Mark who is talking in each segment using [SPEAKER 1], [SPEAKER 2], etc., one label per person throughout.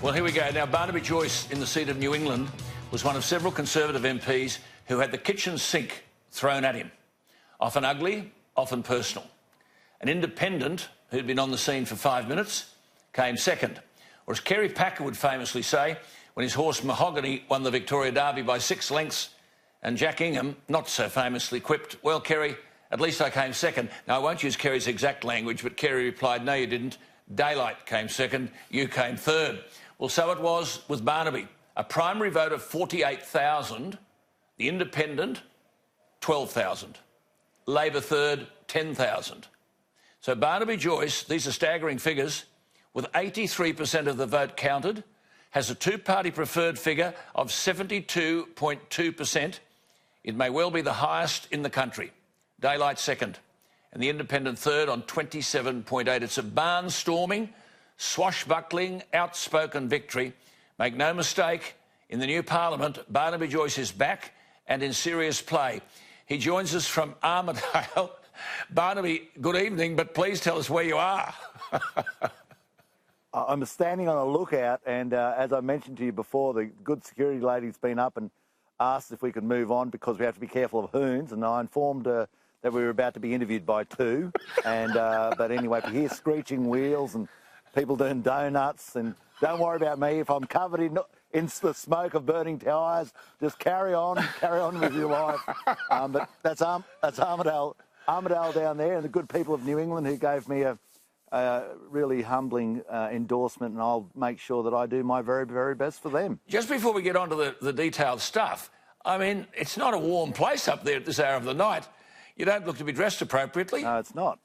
[SPEAKER 1] Well, here we go. Now, Barnaby Joyce in the seat of New England was one of several Conservative MPs who had the kitchen sink thrown at him. Often ugly, often personal. An independent who'd been on the scene for 5 minutes came second. Or as Kerry Packer would famously say, when his horse Mahogany won the Victoria Derby by 6 lengths, and Jack Ingham, not so famously, quipped, "Well, Kerry, at least I came second." Now, I won't use Kerry's exact language, but Kerry replied, "No, you didn't. Daylight came second, you came third." Well, so it was with Barnaby. A primary vote of 48,000, the independent, 12,000. Labor third, 10,000. So Barnaby Joyce, these are staggering figures, with 83% of the vote counted, has a two-party preferred figure of 72.2%. It may well be the highest in the country. Daylight second, and the independent third on 27.8. It's a barnstorming, swashbuckling, outspoken victory. Make no mistake, in the new parliament, Barnaby Joyce is back and in serious play. He joins us from Armidale. Barnaby, good evening, but please tell us where you are.
[SPEAKER 2] I'm standing on a lookout, and as I mentioned to you before, the good security lady's been up and asked if we could move on because we have to be careful of hoons, and I informed her that we were about to be interviewed by two. And but anyway, if you hear screeching wheels and people doing donuts, and don't worry about me. If I'm covered in the smoke of burning tyres, just carry on with your life. But that's Armidale down there, and the good people of New England who gave me a really humbling endorsement, and I'll make sure that I do my very, very best for them.
[SPEAKER 1] Just before we get on to the detailed stuff, I mean, it's not a warm place up there at this hour of the night. You don't look to be dressed appropriately.
[SPEAKER 2] No, it's not.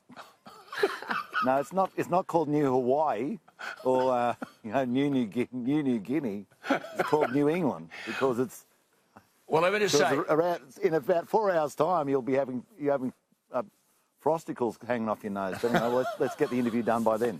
[SPEAKER 2] No, it's not. It's not called New Hawaii or New Guinea. It's called New England because it's.
[SPEAKER 1] Well, let me just say,
[SPEAKER 2] in about 4 hours' time, you'll be having frosticles hanging off your nose. But anyway, let's get the interview done by then.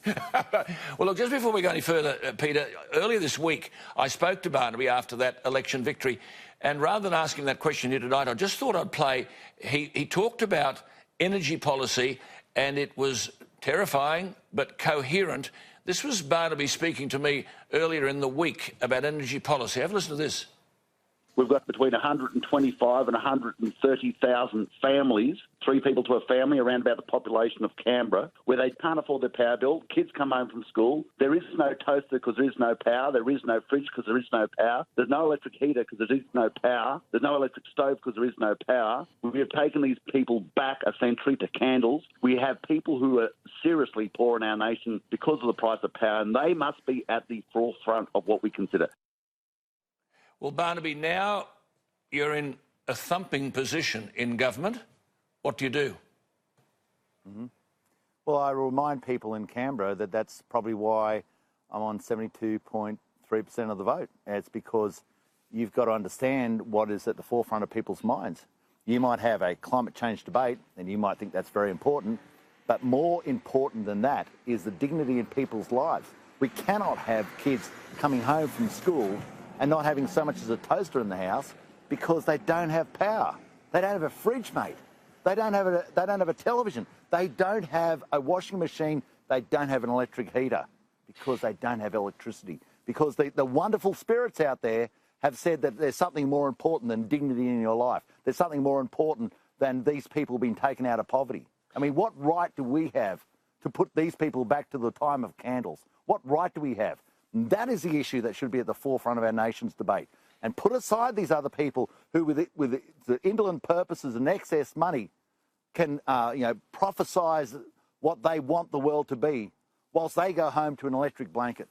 [SPEAKER 1] Well, look, just before we go any further, Peter, earlier this week, I spoke to Barnaby after that election victory, and rather than asking that question here tonight, I just thought I'd play. He talked about energy policy, and it was terrifying but coherent. This was Barnaby speaking to me earlier in the week about energy policy. Have a listen to this.
[SPEAKER 3] We've got between 125 and 130,000 families, 3 people to a family, around about the population of Canberra, where they can't afford their power bill. Kids come home from school. There is no toaster because there is no power. There is no fridge because there is no power. There's no electric heater because there is no power. There's no electric stove because there is no power. We have taken these people back a century to candles. We have people who are seriously poor in our nation because of the price of power, and they must be at the forefront of what we consider.
[SPEAKER 1] Well, Barnaby, now you're in a thumping position in government. What do you do?
[SPEAKER 2] Mm-hmm. Well, I remind people in Canberra that that's probably why I'm on 72.3% of the vote. It's because you've got to understand what is at the forefront of people's minds. You might have a climate change debate, and you might think that's very important, but more important than that is the dignity in people's lives. We cannot have kids coming home from school and not having so much as a toaster in the house because they don't have power. They don't have a fridge, mate. They don't have a television. They don't have a washing machine. They don't have an electric heater because they don't have electricity. Because the wonderful spirits out there have said that there's something more important than dignity in your life. There's something more important than these people being taken out of poverty. I mean, what right do we have to put these people back to the time of candles? What right do we have? That is the issue that should be at the forefront of our nation's debate. And put aside these other people who, with the indolent purposes and excess money, can prophesise what they want the world to be, whilst they go home to an electric blanket.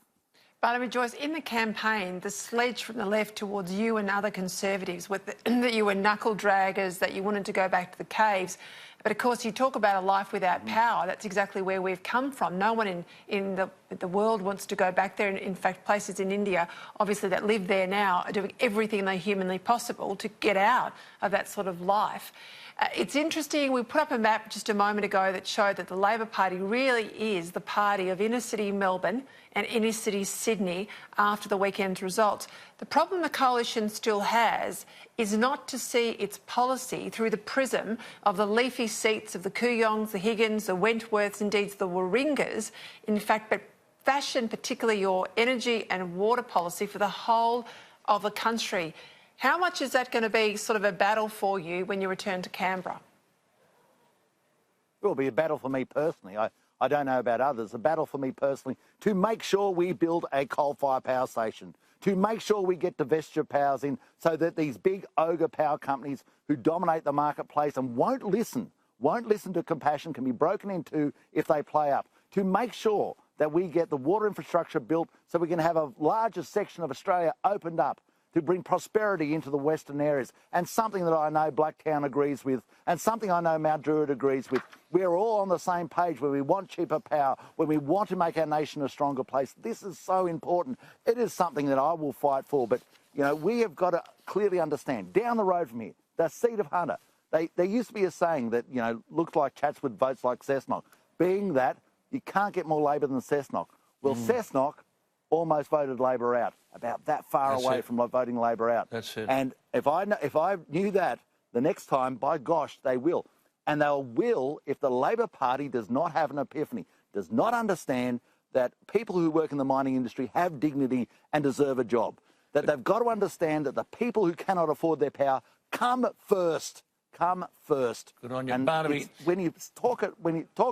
[SPEAKER 4] Barnaby Joyce, in the campaign, the sledge from the left towards you and other Conservatives that you were knuckle draggers, that you wanted to go back to the caves. But of course, you talk about a life without power. That's exactly where we've come from. No one in the world wants to go back there. In fact, places in India, obviously, that live there now are doing everything they humanly possible to get out of that sort of life. It's interesting, we put up a map just a moment ago that showed that the Labor Party really is the party of inner city Melbourne and inner city Sydney after the weekend's results. The problem the coalition still has is not to see its policy through the prism of the leafy seats of the Kooyongs, the Higgins, the Wentworths, indeed the Warringahs, in fact, but fashion particularly your energy and water policy for the whole of the country. How much is that going to be sort of a battle for you when you return to Canberra?
[SPEAKER 2] It will be a battle for me personally. I don't know about others. A battle for me personally to make sure we build a coal-fired power station, to make sure we get divestiture powers in so that these big ogre power companies who dominate the marketplace and won't listen to compassion can be broken in two if they play up, to make sure that we get the water infrastructure built so we can have a larger section of Australia opened up to bring prosperity into the western areas, and something that I know Blacktown agrees with, and something I know Mount Druitt agrees with. We're all on the same page where we want cheaper power, where we want to make our nation a stronger place. This is so important. It is something that I will fight for, but, you know, we have got to clearly understand, down the road from here, the seat of Hunter, there used to be a saying that, you know, looks like Chatswood votes like Cessnock, being that you can't get more Labor than Cessnock. Well, Cessnock almost voted Labor out, about that far away from voting Labor out.
[SPEAKER 1] That's it.
[SPEAKER 2] And if I knew that, the next time, by gosh, they will. And they will if the Labor Party does not have an epiphany, does not understand that people who work in the mining industry have dignity and deserve a job. That they've got to understand that the people who cannot afford their power come first. Come first.
[SPEAKER 1] Good on you,
[SPEAKER 2] and
[SPEAKER 1] Barnaby.
[SPEAKER 2] When you talk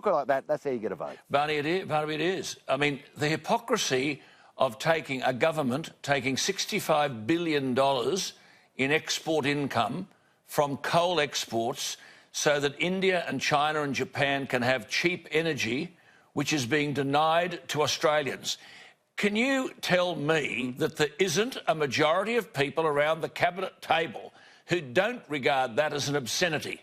[SPEAKER 2] like that, that's how you get a vote.
[SPEAKER 1] Barnaby, it is. I mean, the hypocrisy of taking a government taking $65 billion in export income from coal exports so that India and China and Japan can have cheap energy, which is being denied to Australians. Can you tell me that there isn't a majority of people around the cabinet table who don't regard that as an obscenity?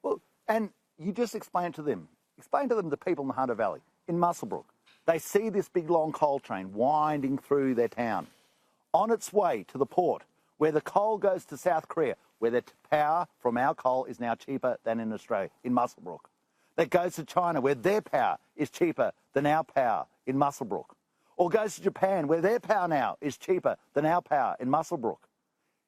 [SPEAKER 2] Well, and you just explain to them. Explain to them the people in the Hunter Valley, in Muswellbrook. They see this big long coal train winding through their town, on its way to the port, where the coal goes to South Korea, where the power from our coal is now cheaper than in Australia, in Muswellbrook. That goes to China, where their power is cheaper than our power in Muswellbrook. Or goes to Japan, where their power now is cheaper than our power in Muswellbrook.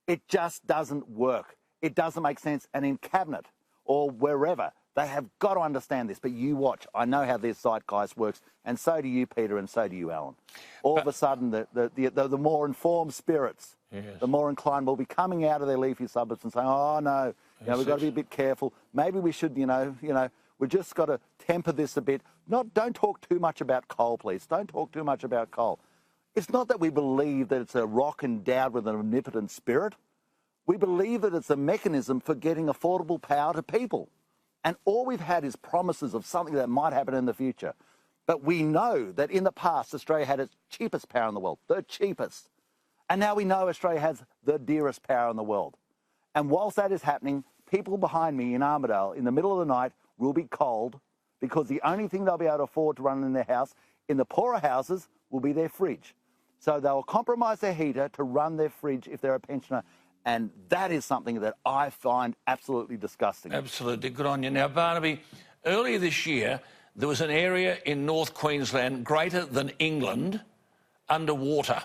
[SPEAKER 2] It just doesn't work. It doesn't make sense. And in Cabinet or wherever, they have got to understand this. But you watch. I know how their zeitgeist works. And so do you, Peter, and so do you, Alan. All of a sudden, the more informed spirits, the more inclined will be coming out of their leafy suburbs and saying, oh, no, we've got to be a bit careful. Maybe we should, we've just got to temper this a bit. Don't talk too much about coal, please. Don't talk too much about coal. It's not that we believe that it's a rock endowed with an omnipotent spirit. We believe that it's a mechanism for getting affordable power to people. And all we've had is promises of something that might happen in the future. But we know that in the past, Australia had its cheapest power in the world, the cheapest. And now we know Australia has the dearest power in the world. And whilst that is happening, people behind me in Armidale in the middle of the night will be cold because the only thing they'll be able to afford to run in their house, in the poorer houses, will be their fridge. So they'll compromise their heater to run their fridge if they're a pensioner. And that is something that I find absolutely disgusting.
[SPEAKER 1] Absolutely. Good on you. Now, Barnaby, earlier this year, there was an area in North Queensland greater than England underwater.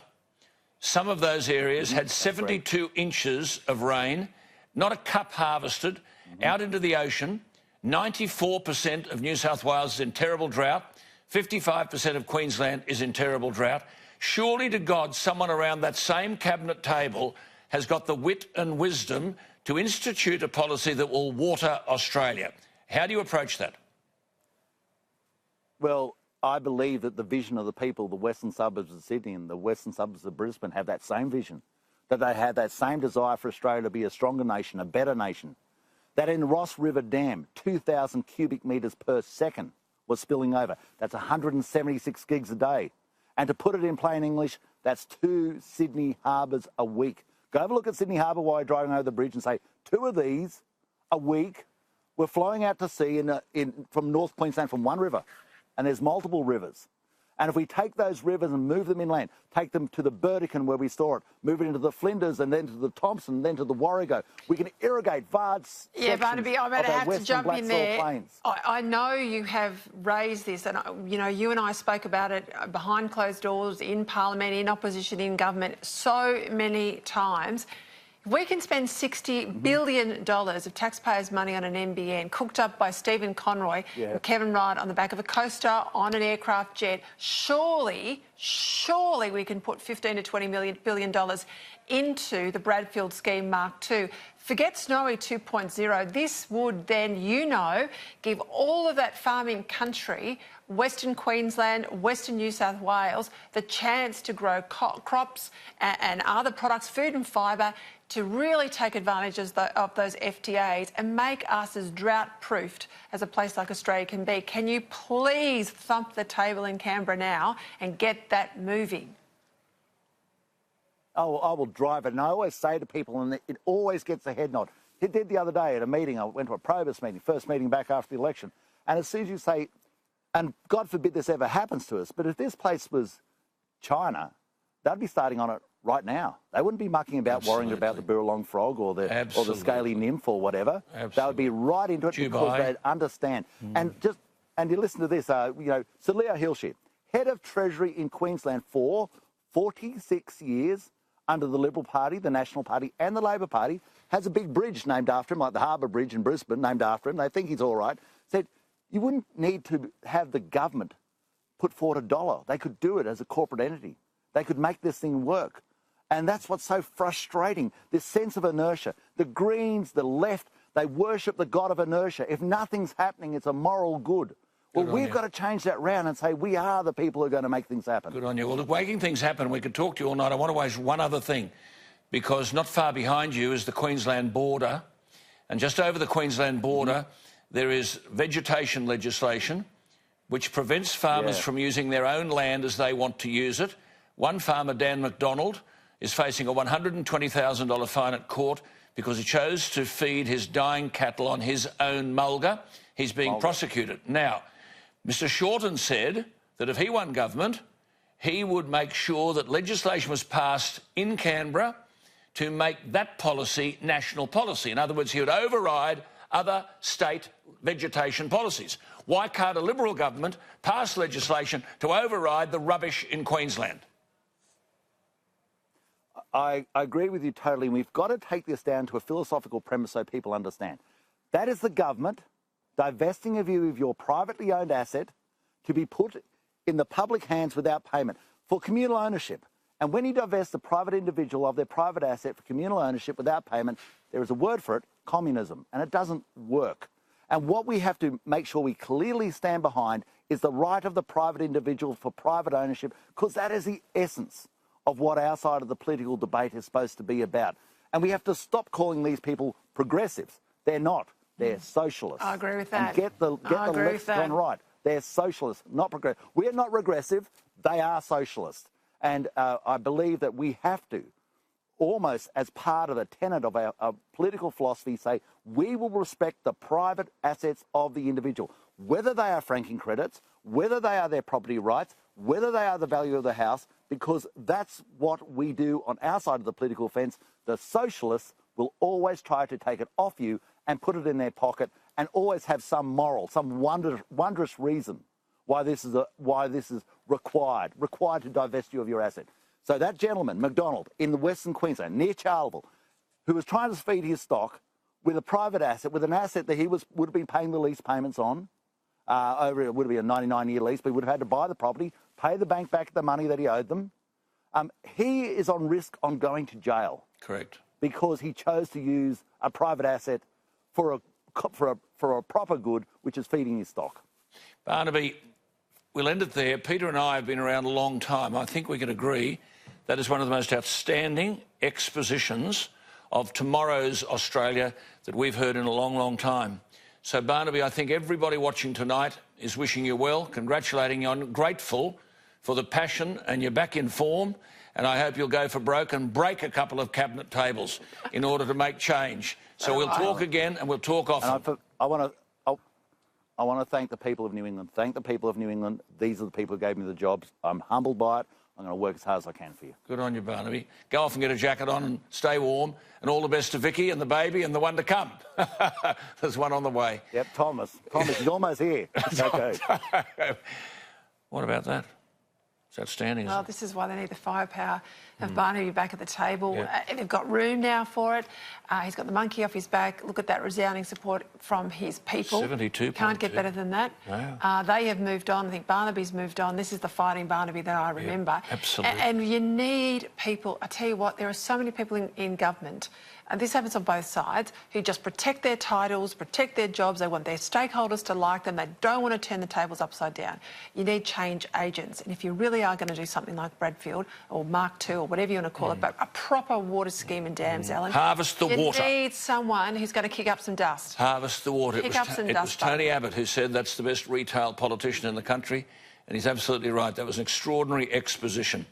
[SPEAKER 1] Some of those areas had 72 inches of rain, not a cup harvested, out into the ocean. 94% of New South Wales is in terrible drought. 55% of Queensland is in terrible drought. Surely to God, someone around that same cabinet table has got the wit and wisdom to institute a policy that will water Australia. How do you approach that?
[SPEAKER 2] Well, I believe that the vision of the people, the western suburbs of Sydney and the western suburbs of Brisbane have that same vision, that they have that same desire for Australia to be a stronger nation, a better nation. That in Ross River Dam, 2,000 cubic metres per second was spilling over. That's 176 gigs a day. And to put it in plain English, that's 2 Sydney harbours a week. Go have a look at Sydney Harbour while you're driving over the bridge and say, 2 of these a week were flowing out to sea from North Queensland from one river. And there's multiple rivers. And if we take those rivers and move them inland, take them to the Burdekin where we store it, move it into the Flinders and then to the Thompson, then to the Warrego, we can irrigate vast sections
[SPEAKER 4] Barnaby, I'm going to have to jump in there.
[SPEAKER 2] Plains.
[SPEAKER 4] I know you have raised this, and you and I spoke about it behind closed doors, in Parliament, in opposition, in government, so many times. We can spend $60 billion of taxpayers' money on an NBN cooked up by Stephen Conroy and Kevin Wright on the back of a coaster on an aircraft jet. Surely we can put $15 to $20 billion into the Bradfield scheme Mark II. Forget Snowy 2.0. This would then, give all of that farming country, Western Queensland, Western New South Wales, the chance to grow crops and other products, food and fibre, to really take advantage of those FTAs and make us as drought-proofed as a place like Australia can be. Can you please thump the table in Canberra now and get that moving?
[SPEAKER 2] Oh, I will drive it. And I always say to people, and it always gets a head nod. It did the other day at a meeting. I went to a Probus meeting, first meeting back after the election. And as soon as you say, and God forbid this ever happens to us, but if this place was China, they'd be starting on it right now. They wouldn't be mucking about worrying about the burralong frog or the scaly nymph or whatever. They would be right into it because they'd understand. And you listen to this, Sir Leo Hilshire, head of Treasury in Queensland for 46 years, under the Liberal Party, the National Party and the Labor Party, has a big bridge named after him, like the Harbour Bridge in Brisbane, named after him. They think he's all right. Said, you wouldn't need to have the government put forward $1. They could do it as a corporate entity. They could make this thing work. And that's what's so frustrating, this sense of inertia. The Greens, the left, they worship the god of inertia. If nothing's happening, it's a moral good. Well, we've got to change that round and say we are the people who are going to make things happen.
[SPEAKER 1] Good on you. Well, look, making things happen, we could talk to you all night. I want to raise one other thing, because not far behind you is the Queensland border, and just over the Queensland border there is vegetation legislation which prevents farmers from using their own land as they want to use it. One farmer, Dan McDonald, is facing a $120,000 fine at court because he chose to feed his dying cattle on his own mulga. He's being prosecuted. Now, Mr Shorten said that if he won government, he would make sure that legislation was passed in Canberra to make that policy national policy. In other words, he would override other state vegetation policies. Why can't a Liberal government pass legislation to override the rubbish in Queensland?
[SPEAKER 2] I agree with you totally. We've got to take this down to a philosophical premise so people understand. That is the government divesting of you of your privately owned asset to be put in the public hands without payment for communal ownership. And when you divest a private individual of their private asset for communal ownership without payment, there is a word for it, communism, and it doesn't work. And what we have to make sure we clearly stand behind is the right of the private individual for private ownership, because that is the essence of what our side of the political debate is supposed to be about. And we have to stop calling these people progressives. They're not. They're socialists.
[SPEAKER 4] I agree with that.
[SPEAKER 2] And get the lexicon right. They're socialists, not progressive. We're not regressive. They are socialists. And I believe that we have to, almost as part of the tenet of our political philosophy, say we will respect the private assets of the individual, whether they are franking credits, whether they are their property rights, whether they are the value of the house, because that's what we do on our side of the political fence. The socialists will always try to take it off you and put it in their pocket, and always have some moral, some wondrous reason why this is required to divest you of your asset. So that gentleman, McDonald, in the Western Queensland, near Charleville, who was trying to feed his stock with a private asset, with an asset that he would have been paying the lease payments on, it would have been a 99-year lease, but he would have had to buy the property, pay the bank back the money that he owed them. He is on risk on going to jail.
[SPEAKER 1] Correct. Because
[SPEAKER 2] he chose to use a private asset for a proper good, which is feeding his stock.
[SPEAKER 1] Barnaby, we'll end it there. Peter and I have been around a long time. I think we can agree that is one of the most outstanding expositions of tomorrow's Australia that we've heard in a long, long time. So, Barnaby, I think everybody watching tonight is wishing you well, congratulating you, and grateful for the passion, and you're back in form. And I hope you'll go for broke and break a couple of cabinet tables in order to make change. So we'll talk again, and we'll talk often.
[SPEAKER 2] I want to thank the people of New England. Thank the people of New England. These are the people who gave me the jobs. I'm humbled by it. I'm going to work as hard as I can for you.
[SPEAKER 1] Good on you, Barnaby. Go off and get a jacket on and stay warm. And all the best to Vicky and the baby and the one to come. There's one on the way.
[SPEAKER 2] Yep, Thomas. Thomas is almost here. Okay.
[SPEAKER 1] What about that? It's outstanding, isn't
[SPEAKER 4] Well,
[SPEAKER 1] it?
[SPEAKER 4] this is why they need the firepower of Barnaby back at the table. They've got room now for it. He's got the monkey off his back. Look at that resounding support from his people.
[SPEAKER 1] 72.2.
[SPEAKER 4] Can't get better than that.
[SPEAKER 1] Wow.
[SPEAKER 4] They have moved on. I think Barnaby's moved on. This is the fighting Barnaby that I remember.
[SPEAKER 1] Absolutely.
[SPEAKER 4] And you need people. I tell you what, there are so many people in government, and this happens on both sides, who just protect their titles, protect their jobs. They want their stakeholders to like them. They don't want to turn the tables upside down. You need change agents. And if you really are going to do something like Bradfield or Mark II or whatever you want to call it, but a proper water scheme in dams, Alan.
[SPEAKER 1] Harvest the water.
[SPEAKER 4] You need someone who's going to kick up some dust.
[SPEAKER 1] Harvest the water.
[SPEAKER 4] Kick up some
[SPEAKER 1] It was
[SPEAKER 4] dust.
[SPEAKER 1] Tony Abbott who said that's the best retail politician in the country, and he's absolutely right. That was an extraordinary exposition.